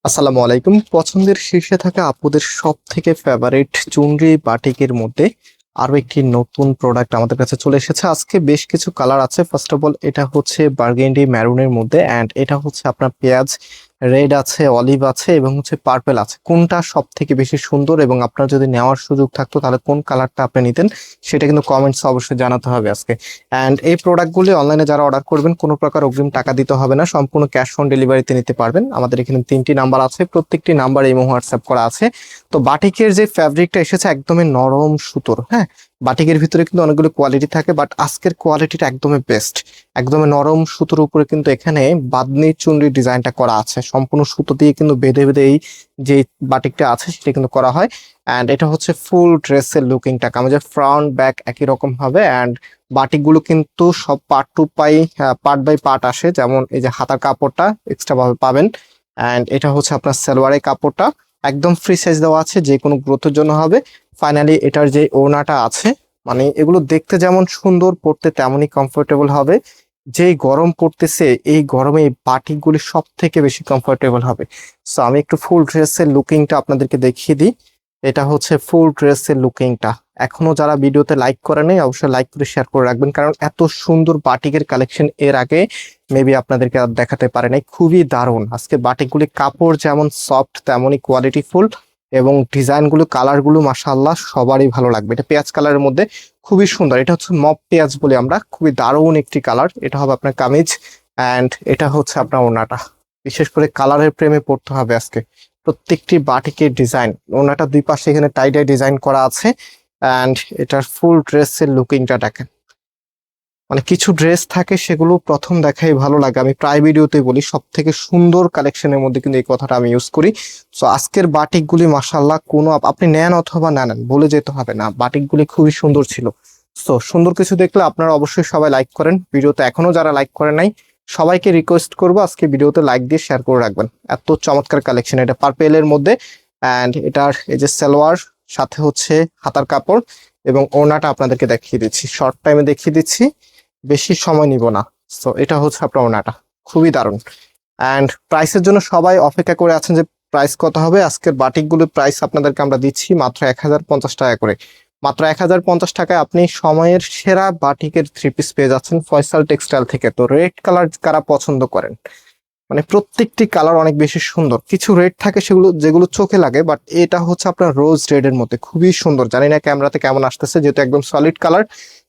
আসসালামু আলাইকুম। পছন্দের শীর্ষে থাকা আপুদের সব থেকে ফেভারিট চুনরি বাটিকের মধ্যে আরো একটি নতুন প্রোডাক্ট আমাদের কাছে চলে এসেছে। আজকে বেশ কিছু কালার আছে। ফার্স্ট অফ অল এটা হচ্ছে বার্গেন্ডি ম্যারুনের মধ্যে, অ্যান্ড এটা হচ্ছে আপনার পেঁয়াজ রেড আছে, অলিভ আছে এবং হচ্ছে পার্পেল আছে। কোনটা সব থেকে বেশি সুন্দর এবং আপনার যদি নেওয়ার সুযোগ থাকতো তাহলে কোন কালারটা আপনি নিতেন সেটা কিন্তু কমেন্টস অবশ্যই জানাতে হবে আজকে। অ্যান্ড এই প্রোডাক্টগুলি অনলাইনে যারা অর্ডার করবেন কোনো প্রকার অগ্রিম টাকা দিতে হবে না, সম্পূর্ণ ক্যাশ অন ডেলিভারিতে নিতে পারবেন। আমাদের এখানে 3টি নাম্বার আছে, প্রত্যেকটি নাম্বার ইমো হোয়াটসঅ্যাপ করা আছে। তো বাটিকের যে ফ্যাব্রিকটা এসেছে একদমই নরম সুতোর, হ্যাঁ। বাটিকের ভিতরে কিন্তু অনেকগুলো কোয়ালিটি থাকে, বাট আজকের কোয়ালিটিটা একদমই বেস্ট। একদমই নরম সুতোর উপরে কিন্তু এখানে বাদনি চুনরি ডিজাইনটা করা আছে, সম্পূর্ণ সুতো দিয়ে কিন্তু বেঁধে বেঁধে এই যে বাটিকটা আছে সেটা কিন্তু করা হয়। অ্যান্ড এটা হচ্ছে ফুল ড্রেসের লুকিংটা আমাদের ফ্রন্ট ব্যাক একই রকম হবে। অ্যান্ড বাটিকগুলো কিন্তু সব পার্ট বাই পার্ট আসে, যেমন এই যে হাতার কাপড়টা এক্সট্রা ভাবে পাবেন। অ্যান্ড এটা হচ্ছে আপনার সালোয়ারের কাপড়টা একদম ফ্রি সাইজ দেওয়া আছে, যে কোনো গ্রোথের জন্য হবে। ফাইনালি এটার যে ওড়নাটা আছে, মানে এগুলো দেখতে যেমন সুন্দর, পড়তে তেমনই কমফোর্টেবল হবে। যেই গরম পড়তেছে এই গরমে এই বাটিকগুলি সব থেকে বেশি কমফোর্টেবল হবে। সো আমি একটু ফুল ড্রেসের লুকিংটা আপনাদেরকে দেখিয়ে দিই। এটা হচ্ছে ফুল ড্রেসের লুকিংটা। এখনো যারা ভিডিওতে লাইক করে নেই অবশ্যই লাইক করে শেয়ার করে রাখবেন, কারণ এত সুন্দর বাটিকের কালেকশন এর আগে মেবি আপনাদেরকে আর দেখাতে পারে নাই। খুবই দারুণ। আজকে বাটিকগুলি কাপড় যেমন সফট তেমনই কোয়ালিটিফুল, এবং ডিজাইনগুলো কালারগুলো মাশাআল্লাহ সবারই ভালো লাগবে। এটা পেঁয়াজ কালারের মধ্যে খুবই সুন্দর। এটা হচ্ছে মপ পেঁয়াজ বলি আমরা, খুবই দারুণ একটি কালার। এটা হবে আপনার কামিজ, অ্যান্ড এটা হচ্ছে আপনার ওড়নাটা। বিশেষ করে কালারের প্রেমে পড়তে হবে আজকে। প্রত্যেকটি বাটিকের ডিজাইন, ওড়নাটা দুই পাশে এখানে টাই টাই ডিজাইন করা আছে। অ্যান্ড এটার ফুল ড্রেসের লুকিংটা দেখেন, মানে কিছু ড্রেস থাকে সেগুলো প্রথম দেখাই ভালো লাগে। আমি প্রায় ভিডিওতে বলি সব থেকে সুন্দর কালেকশনের মধ্যে কিন্তু এই কথাটা আমি ইউজ করি। সো আজকের বাটিকগুলি মাশাআল্লাহ, কোনো আপনি নেন অথবা না নেন বলে যেতে হবে না, বাটিকগুলি খুবই সুন্দর ছিল। সো সুন্দর কিছু দেখলে আপনারা অবশ্যই সবাই লাইক করেন। ভিডিওতে এখনো যারা লাইক করেন নাই সবাইকে রিকোয়েস্ট করবো আজকে ভিডিওতে লাইক দিয়ে শেয়ার করে রাখবেন। এত চমৎকার কালেকশন। এটা পার্পেলের মধ্যে, অ্যান্ড এটার এই যে সালোয়ার, সাথে হচ্ছে হাতার কাপড় এবং ওড়নাটা আপনাদেরকে দেখিয়ে দিচ্ছি, শর্ট টাইমে দেখিয়ে দিচ্ছি, বেশি সময় নিব না। সো এটা হচ্ছে আপনার ওড়নাটা, খুবই দারুণ। অ্যান্ড প্রাইসের জন্য সবাই অপেক্ষা করে আছেন যে প্রাইস কত হবে। আজকের বাটিকগুলোর প্রাইস আপনাদেরকে আমরা দিচ্ছি মাত্র 1050 টাকা করে। মাত্র 1050 টাকায় আপনি সময়ের সেরা বাটিকের 3 পিস পেয়ে যাচ্ছেন ফয়সাল টেক্সটাইল থেকে। তো রেড কালার কারা পছন্দ করেন, মানে প্রত্যেকটি কালার অনেক বেশি সুন্দর। কিছু রেড থাকে সেগুলো যেগুলো চোখে লাগে, বাট এটা হচ্ছে আপনার রোজ রেড এর মধ্যে খুবই সুন্দর। জানি না ক্যামেরাতে কেমন আসতেছে, যেহেতু একদম সলিড কালার,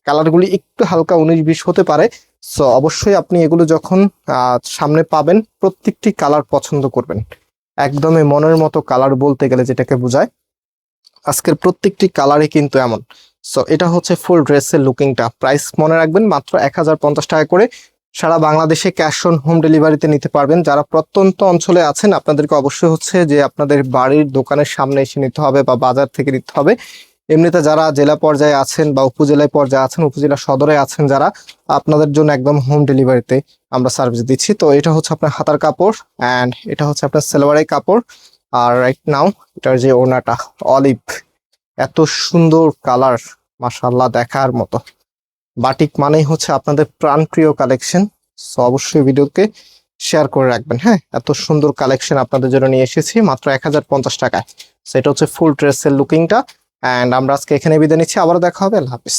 কালারগুলি একটু হালকা 19-20 হতে পারে। সো অবশ্যই আপনি এগুলো যখন সামনে পাবেন প্রত্যেকটি কালার পছন্দ করবেন। একদমই মনের মতো কালার বলতে গেলে যেটাকে বোঝায়, আজকের প্রত্যেকটি কালারই কিন্তু এমন। সো এটা হচ্ছে ফুল ড্রেসের লুকিংটা। প্রাইস মনে রাখবেন মাত্র 1050 টাকা করে। সারা বাংলাদেশে ক্যাশ অন হোম ডেলিভারিতে নিতে পারবেন। যারা প্রত্যন্ত অঞ্চলে আছেন আপনাদেরকে অবশ্যই হচ্ছে যে আপনাদের বাড়ির দোকানের সামনে এসে নিতে হবে বা বাজার থেকে নিতে হবে। এমনিতে যারা জেলা পর্যায়ে আছেন বা উপজেলায় পর্যায়ে আছেন, উপজেলা সদরে আছেন যারা, আপনাদের জন্য একদম হোম ডেলিভারিতে আমরা সার্ভিস দিচ্ছি। তো এটা হচ্ছে আপনার হাতার কাপড়, অ্যান্ড এটা হচ্ছে আপনার সালোয়ারের কাপড়। আর রাইট নাও এটার যে ওড়নাটা অলিভ, এত সুন্দর কালার, মাশাআল্লাহ দেখার মতো। বাটিক মানেই হচ্ছে আপনাদের প্রাণপ্রিয় কালেকশন। সো অবশ্যই ভিডিওকে শেয়ার করে রাখবেন। হ্যাঁ, এত সুন্দর কালেকশন আপনাদের জন্য নিয়ে এসেছি মাত্র 1050 টাকায়। সেটা হচ্ছে ফুল ড্রেসের লুকিংটা। অ্যান্ড আমরা আজকে এখানে বিদায় নিচ্ছি, আবারও দেখা হবে। আল্লাহ হাফিজ।